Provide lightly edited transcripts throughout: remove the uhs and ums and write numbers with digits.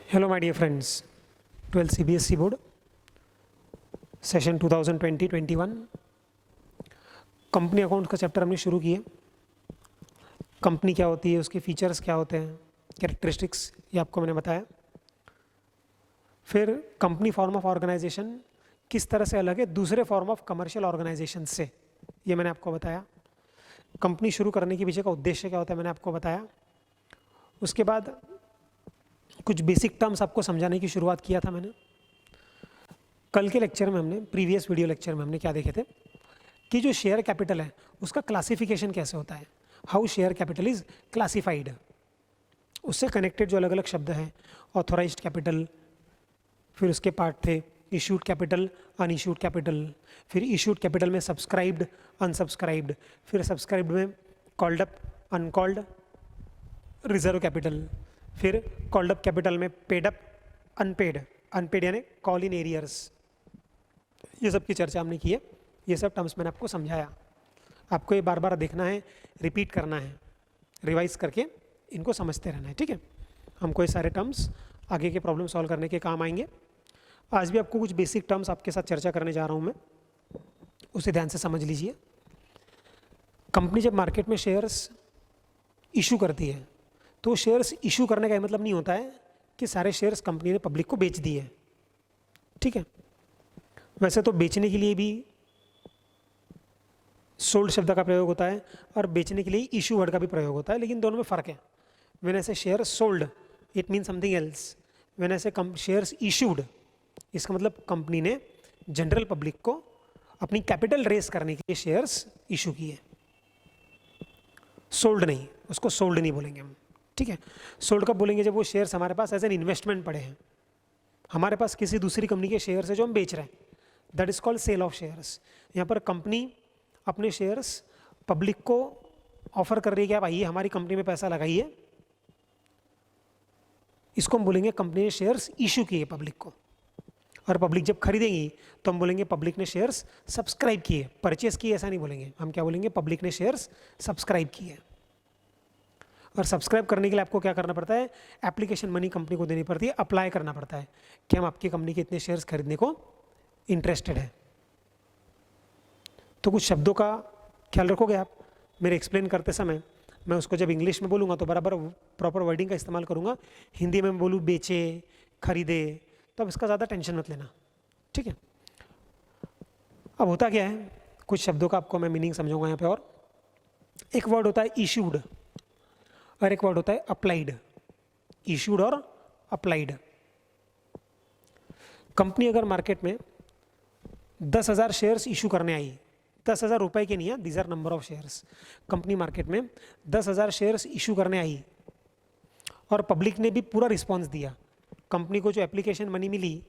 Hello my dear friends, 12 CBSE board, session 2020-21 company account का chapter हमने शुरू किया। कंपनी क्या होती है, उसके फीचर्स क्या होते हैं, कैरेक्टरिस्टिक्स, ये आपको मैंने बताया। फिर कंपनी फॉर्म ऑफ ऑर्गेनाइजेशन किस तरह से अलग है दूसरे फॉर्म ऑफ कमर्शियल ऑर्गेनाइजेशन से, ये मैंने आपको बताया। कंपनी शुरू करने के पीछे का उद्देश्य क्या होता है मैंने आपको बताया। उसके बाद कुछ बेसिक टर्म्स आपको समझाने की शुरुआत किया था मैंने। कल के लेक्चर में हमने, प्रीवियस वीडियो लेक्चर में हमने क्या देखे थे कि जो शेयर कैपिटल है उसका क्लासिफिकेशन कैसे होता है, how share capital is classified. उससे कनेक्टेड जो अलग अलग शब्द हैं, ऑथोराइज्ड कैपिटल, फिर उसके पार्ट थे इशूड कैपिटल, अनइशूड कैपिटल, फिर इशूड कैपिटल में सब्सक्राइब्ड, अनसब्सक्राइब्ड, फिर सब्सक्राइब्ड में called up, uncalled, reserve capital, फिर कॉल्ड अप कैपिटल में पेड अप, अनपेड, अनपेड यानी कॉल इन एरियर्स। ये सब की चर्चा हमने की है, ये सब टर्म्स मैंने आपको समझाया। आपको ये बार बार देखना है, रिपीट करना है, रिवाइज करके इनको समझते रहना है, ठीक है। हमको ये सारे टर्म्स आगे के प्रॉब्लम सॉल्व करने के काम आएंगे। आज भी आपको कुछ बेसिक टर्म्स आपके साथ चर्चा करने जा रहा हूँ मैं, उसे ध्यान से समझ लीजिए। कंपनी जब मार्केट में शेयर्स इशू करती है तो शेयर्स इशू करने का ये मतलब नहीं होता है कि सारे शेयर्स कंपनी ने पब्लिक को बेच दिए, ठीक है। वैसे तो बेचने के लिए भी सोल्ड शब्द का प्रयोग होता है और बेचने के लिए इशू वर्ड का भी प्रयोग होता है, लेकिन दोनों में फ़र्क है। व्हेन ऐसे share sold it mean something else, when ऐसे शेयर्स इशूड इसका मतलब कंपनी ने जनरल पब्लिक को अपनी कैपिटल रेस करने के लिए शेयर्स इशू किए। सोल्ड नहीं, उसको सोल्ड नहीं बोलेंगे हम, ठीक है। सोल्ड कब बोलेंगे? जब वो शेयर्स हमारे पास एज एन इन्वेस्टमेंट पड़े हैं, हमारे पास किसी दूसरी कंपनी के शेयर्स है जो हम बेच रहे हैं, that is called sale of shares. यहाँ पर कंपनी अपने शेयर्स पब्लिक को ऑफर कर रही है कि आप आइए हमारी कंपनी में पैसा लगाइए, इसको हम बोलेंगे कंपनी ने शेयर्स इशू किए पब्लिक को। और पब्लिक जब खरीदेंगी तो हम बोलेंगे पब्लिक ने शेयर्स सब्सक्राइब किए, परचेस किए ऐसा नहीं बोलेंगे हम, क्या बोलेंगे? पब्लिक ने शेयर्स सब्सक्राइब किए। और सब्सक्राइब करने के लिए आपको क्या करना पड़ता है? एप्लीकेशन मनी कंपनी को देनी पड़ती है, अप्लाई करना पड़ता है कि हम आपकी कंपनी के इतने शेयर्स खरीदने को इंटरेस्टेड है। तो कुछ शब्दों का ख्याल रखोगे आप मेरे एक्सप्लेन करते समय। मैं उसको जब इंग्लिश में बोलूँगा तो बराबर प्रॉपर वर्डिंग का इस्तेमाल करूँगा। हिंदी में बोलूँ बेचे, खरीदे, तो अब इसका ज़्यादा टेंशन मत लेना, ठीक है। अब होता क्या है, कुछ शब्दों का आपको मैं मीनिंग समझाऊंगा यहाँ पे। और एक वर्ड होता है इशूड और एक वर्ड होता है अप्लाइड। इशूड और अप्लाइड। कंपनी अगर मार्केट में 10,000 शेयर्स इशू करने आई, 10,000 रुपए के नहीं है, these are number of shares. Company market में 10,000 शेयर्स इशू करने आई और पब्लिक ने भी पूरा रिस्पॉन्स दिया। कंपनी को जो एप्लीकेशन मनी मिली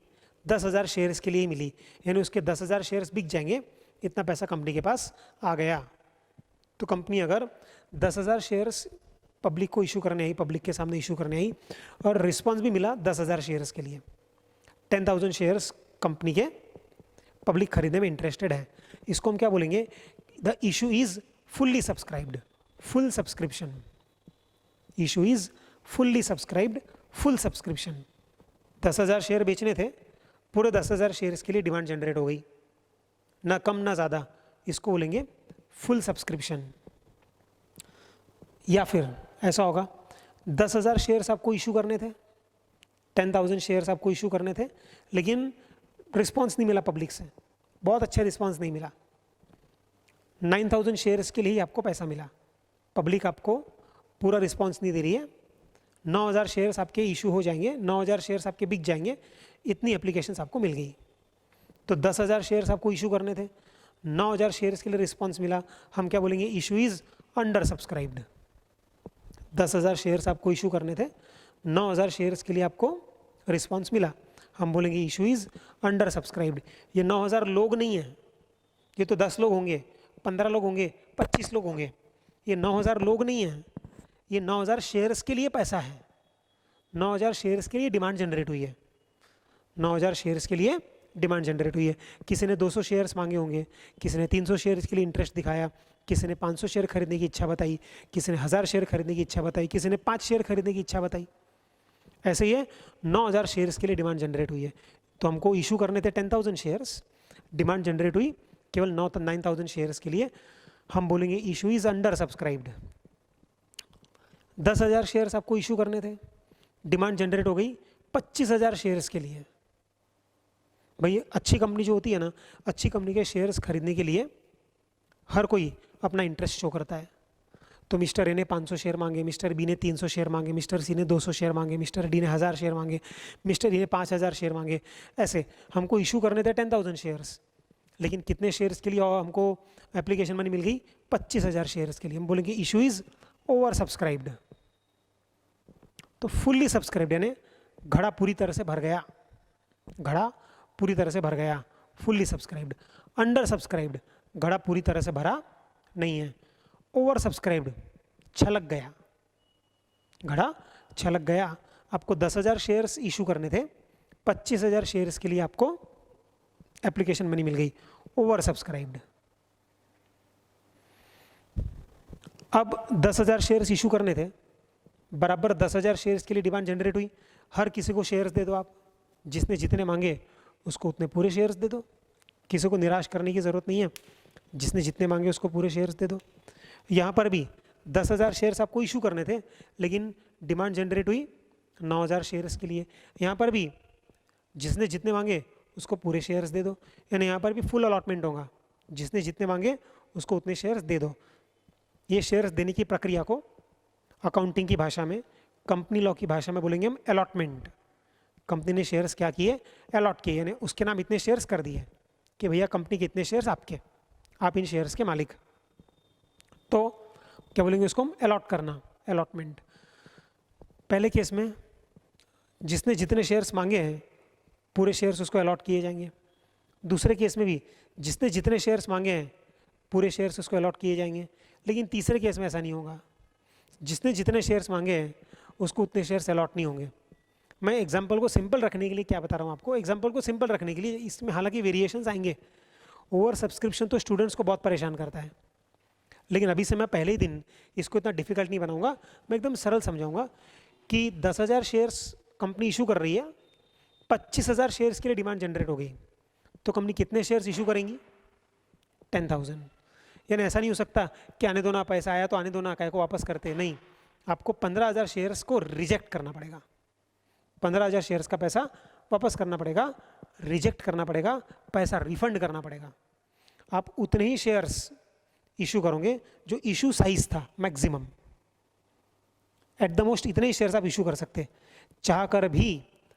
10,000 शेयर्स के लिए ही मिली, यानी उसके 10,000 शेयर्स बिक जाएंगे, इतना पैसा कंपनी के पास आ गया। तो कंपनी अगर 10,000 शेयर्स पब्लिक को इशू करने आई, पब्लिक के सामने इशू करने आई और रिस्पॉन्स भी मिला 10,000 शेयर्स के लिए, 10,000 शेयर्स कंपनी के पब्लिक खरीदने में इंटरेस्टेड है, इसको हम क्या बोलेंगे? The issue is fully subscribed, full subscription. Issue is fully subscribed, full subscription. 10,000 share बेचने थे, पूरे 10,000 शेयर्स के लिए डिमांड जनरेट हो गई, ना कम ना ज़्यादा, इसको बोलेंगे फुल सब्सक्रिप्शन। या फिर ऐसा होगा 10,000 शेयर्स आपको इशू करने थे, 10,000 शेयर्स आपको इशू करने थे, लेकिन रिस्पॉन्स नहीं मिला पब्लिक से, बहुत अच्छा रिस्पॉन्स नहीं मिला। 9,000 शेयर्स के लिए ही आपको पैसा मिला, पब्लिक आपको पूरा रिस्पॉन्स नहीं दे रही है। 9,000 शेयर्स आपके इशू हो जाएंगे, 9,000 शेयर्स आपके बिक जाएंगे, इतनी एप्लीकेशंस आपको मिल गई। तो 10,000 शेयर्स आपको इशू करने थे, 9,000 शेयर्स के लिए रिस्पॉन्स मिला, हम क्या बोलेंगे? Issue is under subscribed. 10,000 shares आपको इशू करने थे, 9,000 शेयर्स के लिए आपको रिस्पॉन्स मिला, हम बोलेंगे इशू इज अंडर सब्सक्राइब्ड। ये 9,000 लोग नहीं है, ये तो 10 लोग होंगे, 15 लोग होंगे, 25 लोग होंगे, ये 9,000 लोग नहीं है, ये 9,000 शेयर्स के लिए पैसा है, 9,000 शेयर्स के लिए डिमांड जनरेट हुई है, 9,000 शेयर्स के लिए डिमांड जनरेट हुई है। किसी ने 200 शेयर्स मांगे होंगे, किसी ने 300 शेयर्स के लिए इंटरेस्ट दिखाया, किसी ने 500 शेयर खरीदने की इच्छा बताई, किसी ने 1,000 शेयर खरीदने की इच्छा बताई, किसी ने 5 शेयर खरीदने की इच्छा बताई। ऐसे ही है 9,000 शेयर्स के लिए डिमांड जनरेट हुई है, तो हमको इशू करने थे 10,000 शेयर्स, डिमांड जनरेट हुई केवल 9,000 शेयर्स के लिए, हम बोलेंगे issue is under subscribed. 10,000 shares आपको इशू करने थे, डिमांड जनरेट हो गई 25,000 शेयर्स के लिए। भाई अच्छी कंपनी जो होती है ना, अच्छी कंपनी के शेयर्स खरीदने के लिए हर कोई अपना इंटरेस्ट शो करता है। तो मिस्टर ए ने 500 शेयर मांगे, मिस्टर बी ने 300 शेयर मांगे, मिस्टर सी ने 200 शेयर मांगे, मिस्टर डी ने 1000 शेयर मांगे, मिस्टर ई ने 5,000 शेयर मांगे। ऐसे हमको इशू करने थे 10,000 शेयर्स, लेकिन कितने शेयर्स के लिए हमको एप्लीकेशन मनी मिल गई? 25,000 शेयर्स के लिए। हम बोलेंगे इशू इज ओवर सब्सक्राइब्ड। तो फुल्ली सब्सक्राइब्ड यानी घड़ा पूरी तरह से भर गया, घड़ा पूरी तरह से भर गया, फुल्ली सब्सक्राइब्ड। अंडर सब्सक्राइब्ड, घड़ा पूरी तरह से भरा नहीं है। ओवर सब्सक्राइब्ड, छलक गया, घड़ा छलक गया। आपको 10,000 शेयर्स इशू करने थे, 25,000 शेयर्स के लिए आपको एप्लीकेशन मनी मिल गई, ओवर सब्सक्राइब्ड। अब 10,000 शेयर्स इशू करने थे, बराबर 10,000 शेयर्स के लिए डिमांड जनरेट हुई। हर किसी को शेयर्स दे दो आप, जिसने जितने मांगे उसको उतने पूरे शेयर्स दे दो, किसी को निराश करने की ज़रूरत नहीं है, जिसने जितने मांगे उसको पूरे शेयर्स दे दो। यहाँ पर भी 10,000 शेयर्स आपको इशू करने थे, लेकिन डिमांड जनरेट हुई 9,000 शेयर्स के लिए। यहाँ पर भी जिसने जितने मांगे उसको पूरे शेयर्स दे दो, यानी यहाँ पर भी फुल अलॉटमेंट होगा, जिसने जितने मांगे उसको उतने शेयर्स दे दो। ये शेयर्स देने की प्रक्रिया को अकाउंटिंग की भाषा में, कंपनी लॉ की भाषा में बोलेंगे हम अलॉटमेंट। कंपनी ने शेयर्स क्या किए? अलॉट किए, यानी उसके नाम इतने शेयर्स कर दिए कि भैया कंपनी के इतने शेयर्स आपके, आप इन शेयर्स के मालिक। तो क्या बोलेंगे उसको हम? अलॉट करना, अलॉटमेंट। पहले केस में जिसने जितने शेयर्स मांगे हैं पूरे शेयर्स उसको अलॉट किए जाएंगे। दूसरे केस में भी जिसने जितने शेयर्स मांगे हैं पूरे शेयर्स उसको अलॉट किए जाएंगे। लेकिन तीसरे केस में ऐसा नहीं होगा, जिसने जितने शेयर्स मांगे हैं उसको उतने शेयर्स अलॉट नहीं होंगे। मैं एग्जाम्पल को सिंपल रखने के लिए क्या बता रहा हूँ आपको, एग्जाम्पल को सिंपल रखने के लिए, इसमें हालांकि वेरिएशंस आएंगे। ओवर सब्सक्रिप्शन तो स्टूडेंट्स को बहुत परेशान करता है, लेकिन अभी से मैं पहले ही दिन इसको इतना डिफिकल्ट नहीं बनाऊंगा, मैं एकदम सरल समझाऊंगा कि 10,000 शेयर्स कंपनी इशू कर रही है, 25,000 शेयर्स के लिए डिमांड जनरेट हो गई, तो कंपनी कितने शेयर्स इशू करेंगी? 10,000। यानी ऐसा नहीं हो सकता कि आने दो ना, पैसा आया तो आने दो ना, काय को वापस करते, नहीं, आपको 15,000 शेयर्स को रिजेक्ट करना पड़ेगा, 15,000 शेयर्स का पैसा वापस करना पड़ेगा, रिजेक्ट करना पड़ेगा, पैसा रिफंड करना पड़ेगा। आप उतने ही शेयर्स इशू करोगे जो इशू साइज था मैक्सिमम, एट द मोस्ट इतने ही शेयर्स आप इशू कर सकते, चाहकर भी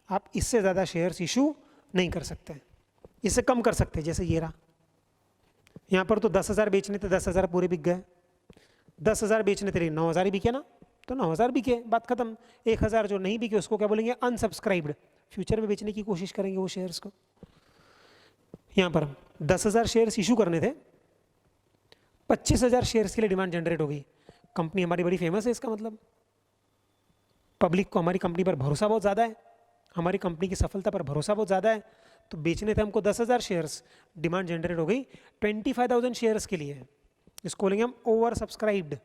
आप इससे ज़्यादा शेयर्स इशू नहीं कर सकते, इससे कम कर सकते। जैसे ये रहा, यहाँ पर तो 10,000 बेचने थे, 10,000 पूरे बिक गए, 10,000 बेचने थे 9,000 ही बिके ना, तो 9,000 बिके, बात खत्म। 1,000 जो नहीं बिके उसको क्या बोलेंगे? अनसब्सक्राइब्ड, फ्यूचर में बेचने की कोशिश करेंगे वो शेयर्स को। यहाँ पर 10,000 शेयर्स इशू करने थे, 25,000 शेयर्स के लिए डिमांड जनरेट हो गई। कंपनी हमारी बड़ी फेमस है, इसका मतलब पब्लिक को हमारी कंपनी पर भरोसा बहुत ज़्यादा है, हमारी कंपनी की सफलता पर भरोसा बहुत ज़्यादा है, तो बेचने थे हमको 10,000 शेयर्स, डिमांड जनरेट हो गई 25,000 शेयर्स के लिए, इसको बोलेंगे हम over subscribed,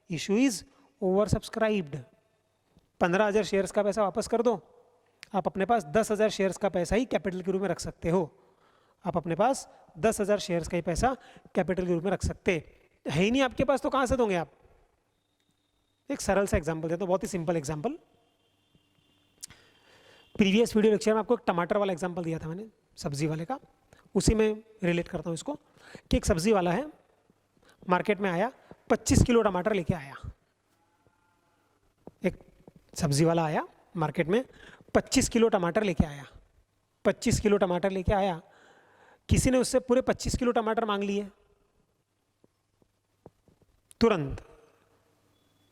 issue is over subscribed. 15,000 shares का पैसा वापस कर दो, आप अपने पास 10,000 शेयर्स का पैसा ही कैपिटल के रूप में रख सकते हो, आप अपने पास 10,000 शेयर्स का ही पैसा कैपिटल के रूप में रख सकते है ही नहीं आपके पास, तो कहाँ से दोगे आप? एक सरल सा एग्जाम्पल देता हूँ, बहुत ही simple example. Previous video lecture में आपको एक टमाटर वाला एग्जाम्पल दिया था मैंने, सब्जी वाले का, उसी में रिलेट करता हूँ इसको, कि एक सब्जी वाला है, मार्केट में आया, 25 किलो टमाटर लेके आया। एक सब्जी वाला आया मार्केट में, 25 किलो टमाटर लेके आया, 25 किलो टमाटर लेके आया, किसी ने उससे पूरे 25 किलो टमाटर मांग लिए। तुरंत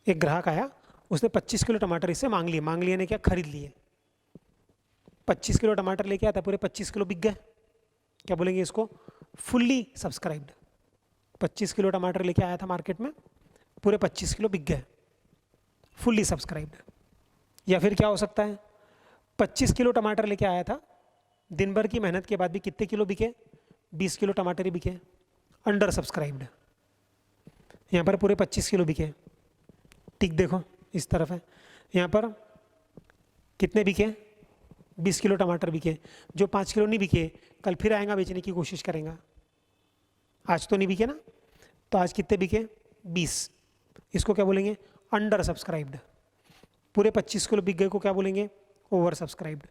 एक ग्राहक आया, उसने 25 किलो टमाटर इससे मांग लिए ने क्या? खरीद लिए। 25 किलो टमाटर लेके आया था, पूरे 25 किलो बिक गए, क्या बोलेंगे इसको? Fully subscribed. 25 किलो टमाटर लेके आया था मार्केट में, पूरे 25 किलो बिक गए, फुल्ली सब्सक्राइब्ड। या फिर क्या हो सकता है? 25 किलो टमाटर लेके आया था, दिन भर की मेहनत के बाद भी कितने किलो बिके? 20 किलो टमाटर ही बिके, अंडर सब्सक्राइब्ड। यहाँ पर पूरे 25 किलो बिके, ठीक देखो इस तरफ है, यहाँ पर कितने बिके? 20 किलो टमाटर बिके। जो 5 किलो नहीं बिके कल फिर आएगा बेचने की कोशिश करेगा। आज तो नहीं बिके ना, तो आज कितने बिके? 20। इसको क्या बोलेंगे? Under subscribed. पूरे 25 किलो बिक गए को क्या बोलेंगे? Over subscribed.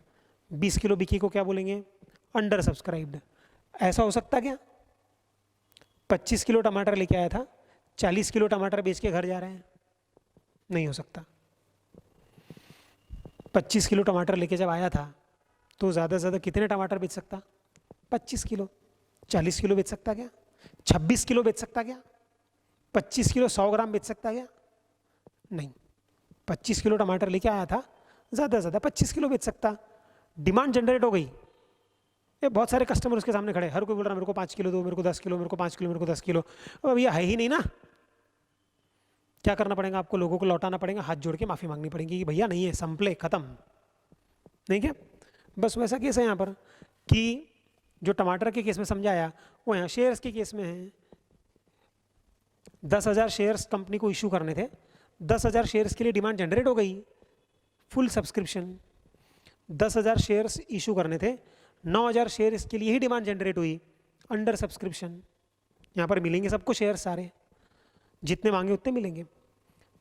20 किलो बिकी को क्या बोलेंगे? Under subscribed. ऐसा हो सकता क्या? 25 किलो टमाटर लेके आया था, 40 किलो टमाटर बेच के घर जा रहे हैं? नहीं हो सकता। 25 किलो टमाटर लेके जब आया था तो ज़्यादा से ज़्यादा कितने टमाटर बेच सकता? 25 किलो। 40 किलो बेच सकता क्या? 26 किलो बेच सकता क्या? 25 किलो 100 ग्राम बेच सकता क्या? नहीं। 25 किलो टमाटर लेके आया था, ज़्यादा से ज़्यादा 25 किलो बेच सकता। डिमांड जनरेट हो गई। ये बहुत सारे कस्टमर उसके सामने खड़े, हर कोई बोल रहा मेरे को 5 किलो दो, मेरे को 10 किलो, मेरे को 5 किलो, मेरे को 10 किलो। अब ये है ही नहीं ना। क्या करना पड़ेगा आपको? लोगों को लौटाना पड़ेगा, हाथ जोड़ के माफ़ी मांगनी पड़ेगी कि भैया नहीं है, संपले, खत्म। नहीं क्या? बस वैसा केस है यहाँ पर कि जो टमाटर के केस में समझाया वो यहाँ शेयर्स के केस में है। 10,000 शेयर्स कंपनी को इशू करने थे, 10,000 शेयर्स के लिए डिमांड जनरेट हो गई, फुल सब्सक्रिप्शन। 10,000 शेयर्स इशू करने थे, 9,000 शेयर्स के लिए ही डिमांड जनरेट हुई, अंडर सब्सक्रिप्शन। यहाँ पर मिलेंगे सबको शेयर्स सारे, जितने मांगे उतने मिलेंगे।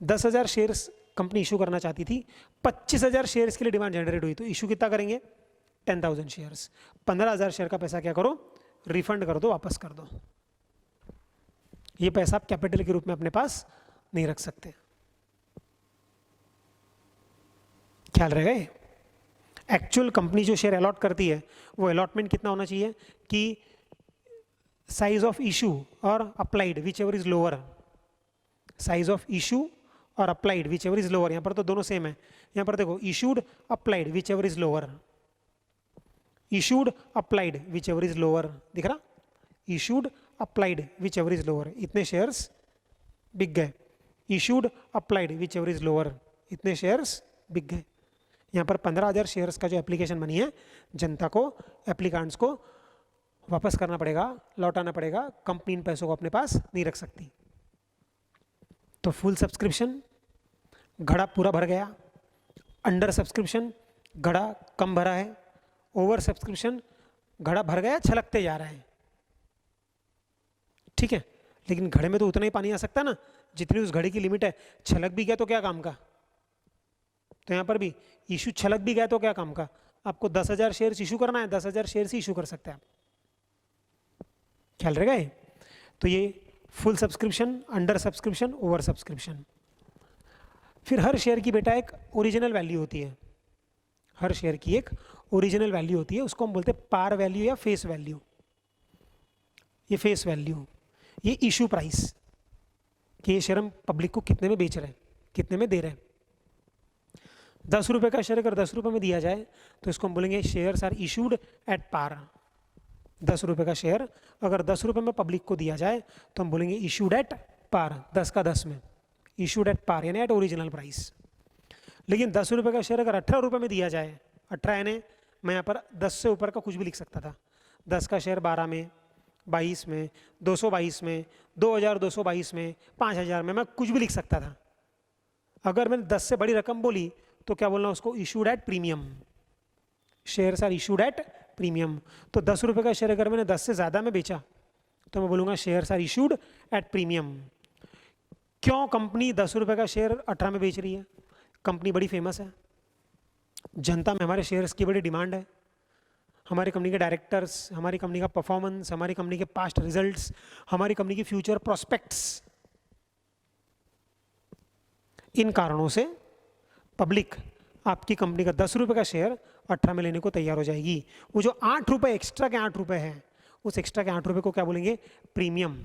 10,000 शेयर्स कंपनी इशू करना चाहती थी, 25,000 शेयर्स के लिए डिमांड जनरेट हुई, तो इशू कितना करेंगे? 10,000 शेयर्स। 15,000 शेयर का पैसा क्या करो? रिफंड कर दो, वापस कर दो। ये पैसा आप कैपिटल के रूप में अपने पास नहीं रख सकते। ख्याल रहेगा। एक्चुअल कंपनी जो शेयर अलॉट करती है वो अलॉटमेंट कितना होना चाहिए कि साइज ऑफ इशू और applied whichever is lower. Size of issue और applied whichever is lower. यहाँ पर तो दोनों सेम है। यहाँ पर देखो, issued applied whichever is lower, issued applied whichever is lower, दिख रहा? Issued applied whichever is lower, इतने शेयर्स बिक गए। Issued applied whichever is lower, इतने शेयर्स बिक गए। यहाँ पर 15,000 शेयर्स का जो एप्लीकेशन बनी है, जनता को, एप्लीकांट्स को वापस करना पड़ेगा, लौटाना पड़ेगा। कंपनी इन पैसों को अपने पास नहीं रख सकती। तो फुल सब्सक्रिप्शन, घड़ा पूरा भर गया। अंडर सब्सक्रिप्शन, घड़ा कम भरा है। ओवर सब्सक्रिप्शन, घड़ा भर गया, छलकते जा रहा है। ठीक है, लेकिन घड़े में तो उतना ही पानी आ सकता ना जितनी उस घड़े की लिमिट है। छलक भी गया तो क्या काम का? तो यहाँ पर भी इशू छलक भी गया तो क्या काम का? आपको 10,000 शेयर्स इशू करना है, 10,000 शेयर्स ही इशू कर सकते हैं आप। ख्याल रहेगा ये? तो ये full subscription, under subscription, over subscription. फिर हर शेयर की बेटा एक ओरिजिनल वैल्यू होती है। हर शेयर की एक ओरिजिनल वैल्यू होती है, उसको हम बोलते हैं पार वैल्यू या फेस वैल्यू। ये फेस वैल्यू, ये इशू प्राइस कि ये शेयर हम पब्लिक को कितने में बेच रहे हैं, कितने में दे रहे हैं। 10 रुपये का शेयर अगर 10 रुपये में दिया जाए तो इसको हम बोलेंगे shares are issued at par. 10 रुपये का शेयर अगर 10 रुपये में पब्लिक को दिया जाए तो हम बोलेंगे इशूड एट पार, 10 का 10 में, इशूड एट पार यानी एट ओरिजिनल प्राइस। लेकिन 10 रुपये का शेयर अगर 18 रुपये में दिया जाए, 18 यानी मैं यहाँ पर 10 से ऊपर का कुछ भी लिख सकता था। 10 का शेयर 12 में, 22 में, 222 में, 2,222 में, 5,000 में, मैं कुछ भी लिख सकता था। अगर मैंने 10 से बड़ी रकम बोली तो क्या बोलना उसको? Issued at premium. Shares are issued at premium. तो 10 रुपये का शेयर अगर मैंने 10 से ज़्यादा में बेचा तो मैं बोलूँगा shares are issued at premium. क्यों कंपनी 10 रुपये का शेयर 18 में बेच रही है? कंपनी बड़ी फेमस है, जनता में हमारे शेयर्स की बड़ी डिमांड है। हमारी कंपनी के डायरेक्टर्स, हमारी कंपनी का परफॉर्मेंस, हमारी कंपनी के पास्ट रिजल्ट्स, हमारी कंपनी की फ्यूचर प्रोस्पेक्ट्स, इन कारणों से पब्लिक आपकी कंपनी का 10 रुपये का शेयर 18 में लेने को तैयार हो जाएगी। वो जो 8 रुपये एक्स्ट्रा के 8 रुपये हैं, उस एक्स्ट्रा के 8 रुपये को क्या बोलेंगे? प्रीमियम,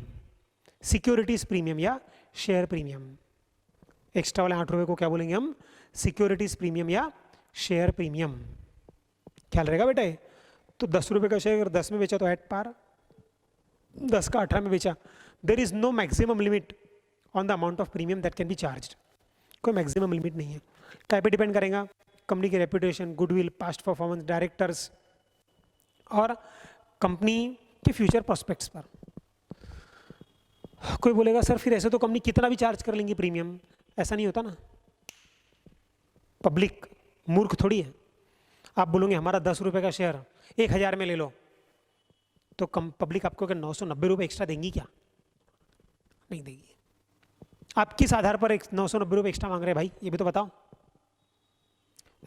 सिक्योरिटीज प्रीमियम या शेयर प्रीमियम। एक्स्ट्रा वाले 8 रुपये को क्या बोलेंगे हम? सिक्योरिटीज प्रीमियम या शेयर प्रीमियम। ख्याल रहेगा बेटा? तो 10 रुपये का शेयर अगर 10 में बेचा तो एट पार, 10 का 18 में बेचा, there is no maximum limit on the amount of premium that can be charged. कोई मैक्सिमम लिमिट नहीं है। क्या पे डिपेंड करेगा? कंपनी की reputation, goodwill, past performance, directors और कंपनी के फ्यूचर प्रोस्पेक्ट्स पर। कोई बोलेगा सर फिर ऐसे तो कंपनी कितना भी चार्ज कर लेंगी प्रीमियम। ऐसा नहीं होता ना। पब्लिक मूर्ख थोड़ी है। आप बोलोगे हमारा 10 रुपये का शेयर 1000 में ले लो, तो पब्लिक आपको अगर 990 रुपये एक्स्ट्रा देंगी क्या? नहीं देगी। आप किस आधार पर 990 रुपये एक्स्ट्रा मांग रहे हैं भाई, ये भी तो बताओ।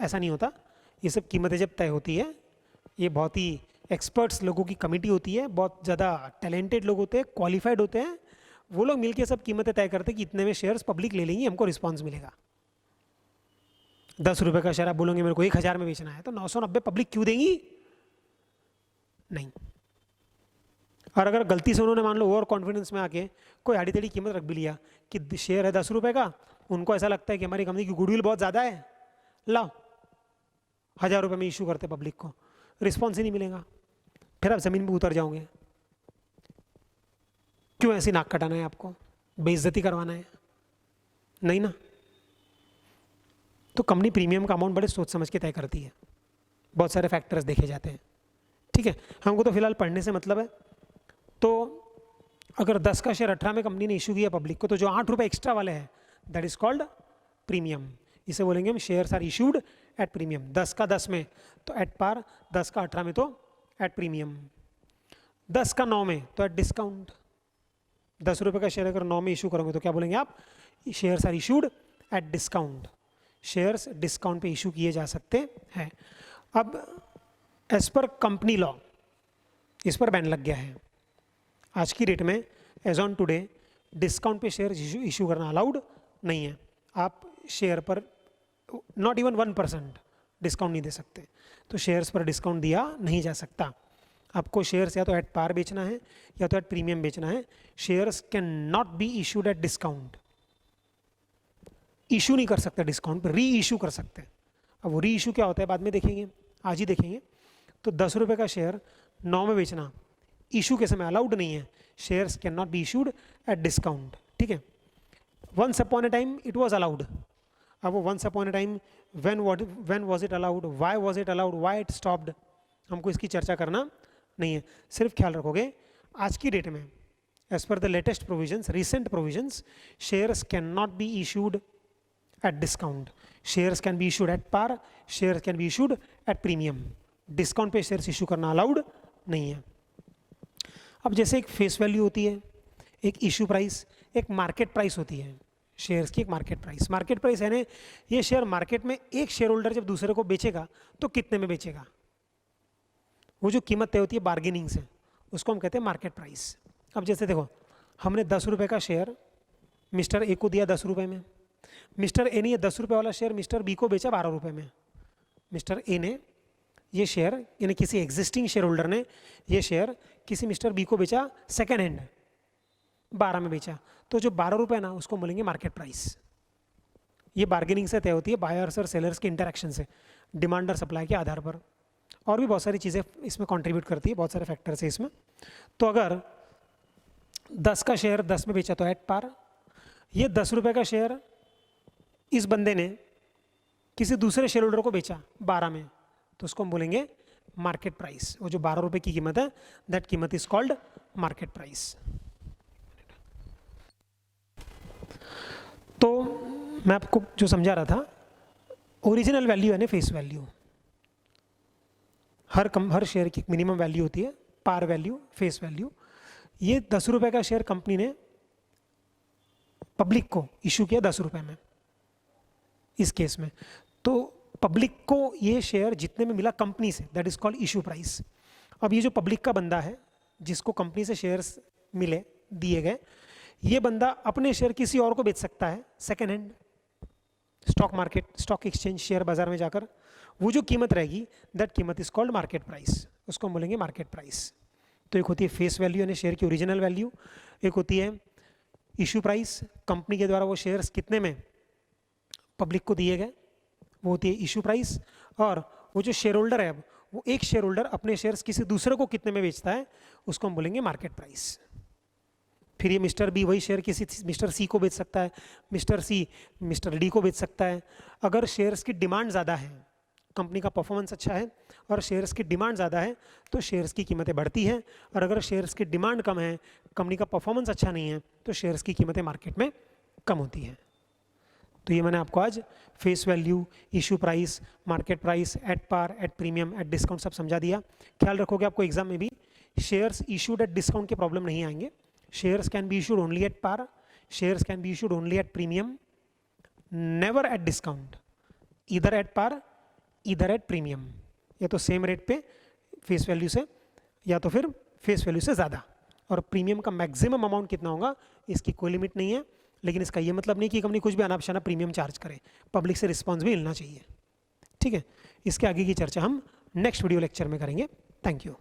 ऐसा नहीं होता। ये सब कीमतें जब तय होती है, ये बहुत ही एक्सपर्ट्स लोगों की कमेटी होती है, बहुत ज़्यादा टैलेंटेड लोग होते हैं, क्वालिफाइड होते हैं, वो लोग मिलके सब कीमतें तय करते हैं कि इतने में शेयर्स पब्लिक ले लेंगी, हमको रिस्पॉन्स मिलेगा। 10 रुपये का शेयर आप बोलोगे मेरे को 1000 में बेचना है, तो 990 पब्लिक क्यों देंगी? नहीं। और अगर गलती से उन्होंने मान लो ओवर कॉन्फिडेंस में आके कोई आड़ी टेढ़ी कीमत रख भी लिया कि शेयर है 10 रुपये का, उनको ऐसा लगता है कि हमारी कंपनी की गुडविल बहुत ज़्यादा है, लाओ 1000 रुपये में इशू करते पब्लिक को, रिस्पॉन्स ही नहीं मिलेगा, फिर आप ज़मीन पर उतर जाओगे। क्यों ऐसी नाक कटाना है आपको, बेइज्जती करवाना है? नहीं ना। तो कंपनी प्रीमियम का अमाउंट बड़े सोच समझ के तय करती है, बहुत सारे फैक्टर्स देखे जाते हैं। ठीक है, हमको तो फिलहाल पढ़ने से मतलब है। तो अगर 10 का शेयर 18 में कंपनी ने इशू किया पब्लिक को, तो जो 8 रुपये एक्स्ट्रा वाले हैं दैट इज कॉल्ड प्रीमियम। इसे बोलेंगे हम shares are issued at premium. 10 का 10 में तो एट पार, 10 का 18 में तो एट प्रीमियम, 10 का 9 में तो एट डिस्काउंट। 10 रुपये का शेयर अगर 9 में इशू करोगे तो क्या बोलेंगे आप? Shares are issued at discount. Shares discount पे इशू किए जा सकते हैं। अब एज पर कंपनी लॉ इस पर बैन लग गया है। आज की डेट में एज ऑन टुडे डिस्काउंट पे शेयर इशू करना अलाउड नहीं है। आप शेयर पर नॉट इवन 1% डिस्काउंट नहीं दे सकते। तो शेयर्स पर डिस्काउंट दिया नहीं जा सकता। आपको शेयर्स या तो एट पार बेचना है या तो एट प्रीमियम बेचना है। Shares can not be issued at discount. Issue नहीं कर सकते डिस्काउंट पर, री इशू कर सकते हैं। अब वो री इशू क्या होता है बाद में देखेंगे, आज ही देखेंगे। तो 10 रुपये का शेयर 9 में बेचना इशू के समय अलाउड नहीं है। Shares can not be issued at discount. ठीक है, once upon a time it was allowed. अब वो once upon a time when was it allowed, why was it allowed, why it stopped, हमको इसकी चर्चा करना नहीं है। सिर्फ ख्याल रखोगे आज की डेट में as per the latest provisions, recent provisions, shares can not be issued at discount. Shares can be issued at par, shares can be issued at premium. Discount पे शेयर्स इशू करना अलाउड नहीं है। अब जैसे एक face value होती है, एक इशू प्राइस, एक मार्केट प्राइस होती है शेयर्स की। एक मार्केट प्राइस, मार्केट प्राइस है ना, ये शेयर मार्केट में एक शेयर होल्डर जब दूसरे को बेचेगा तो कितने में बेचेगा, वो जो कीमत तय होती है बार्गेनिंग से, उसको हम कहते हैं मार्केट प्राइस। अब जैसे देखो, हमने 10 रुपये का शेयर मिस्टर ए को दिया 10 रुपये में। मिस्टर ए ने ये 10 रुपये वाला शेयर मिस्टर बी को बेचा 12 रुपये में। मिस्टर ए ने ये शेयर, यानी किसी एग्जिस्टिंग शेयर होल्डर ने ये शेयर किसी मिस्टर बी को बेचा सेकेंड हैंड 12 में बेचा। तो जो 12 रुपये ना, उसको बोलेंगे मार्केट प्राइस। ये बार्गेनिंग से तय होती है, बायर्स और सेलर्स के इंटरेक्शन से, डिमांड और सप्लाई के आधार पर। और भी बहुत सारी चीज़ें इसमें कंट्रीब्यूट करती है, बहुत सारे फैक्टर्स हैं इसमें। तो अगर 10 का शेयर 10 में बेचा तो एट पार, ये 10 रुपये का शेयर इस बंदे ने किसी दूसरे शेयर होल्डर को बेचा 12 में, तो उसको हम बोलेंगे मार्केट प्राइस। वो जो 12 रुपये की कीमत है, दैट कीमत इज कॉल्ड मार्केट प्राइस। तो मैं आपको जो समझा रहा था, ओरिजिनल वैल्यू है ना फेस वैल्यू। हर शेयर की मिनिमम वैल्यू होती है, पार वैल्यू, फेस वैल्यू। ये 10 रुपये का शेयर कंपनी ने पब्लिक को इशू किया 10 रुपये में इस केस में। तो पब्लिक को ये शेयर जितने में मिला कंपनी से, that is called issue price. अब ये जो पब्लिक का बंदा है जिसको कंपनी से शेयर्स मिले, दिए गए, ये बंदा अपने शेयर किसी और को बेच सकता है second hand, stock market, stock exchange, share बाजार में जाकर। वो जो कीमत रहेगी दैट कीमत इज कॉल्ड मार्केट प्राइस, उसको हम बोलेंगे मार्केट प्राइस। तो एक होती है फेस वैल्यू यानी शेयर की ओरिजिनल वैल्यू, एक होती है इशू प्राइस, कंपनी के द्वारा वो शेयर्स कितने में पब्लिक को दिए गए, वो होती है इशू प्राइस। और वो जो शेयर होल्डर है, अब वो एक शेयर होल्डर अपने शेयर्स किसी दूसरे को कितने में बेचता है, उसको हम बोलेंगे मार्केट प्राइस। फिर ये मिस्टर बी वही शेयर किसी मिस्टर सी को बेच सकता है, मिस्टर सी मिस्टर डी को बेच सकता है। अगर शेयर्स की डिमांड ज़्यादा है, कंपनी का परफॉर्मेंस अच्छा है और शेयर्स की डिमांड ज़्यादा है, तो शेयर्स की कीमतें बढ़ती हैं। और अगर शेयर्स की डिमांड कम है, कंपनी का परफॉर्मेंस अच्छा नहीं है, तो शेयर्स की कीमतें मार्केट में कम होती हैं। तो ये मैंने आपको आज face value, issue price, market price, at par, at premium, at discount सब समझा दिया। ख्याल रखोगे आपको एग्जाम में भी शेयर्स इशूड एट डिस्काउंट के प्रॉब्लम नहीं आएंगे। Shares can be issued only at par, shares can be issued only at premium, never at discount, इधर एट पार इधर एट प्रीमियम, या तो सेम रेट पे फेस वैल्यू से या तो फिर फेस वैल्यू से ज़्यादा। और प्रीमियम का मैक्सिमम अमाउंट कितना होगा इसकी कोई लिमिट नहीं है, लेकिन इसका ये मतलब नहीं कि कंपनी कुछ भी अनाप-शनाप प्रीमियम चार्ज करे, पब्लिक से रिस्पॉन्स भी मिलना चाहिए। ठीक है, इसके आगे की चर्चा हम नेक्स्ट वीडियो लेक्चर में करेंगे। Thank you.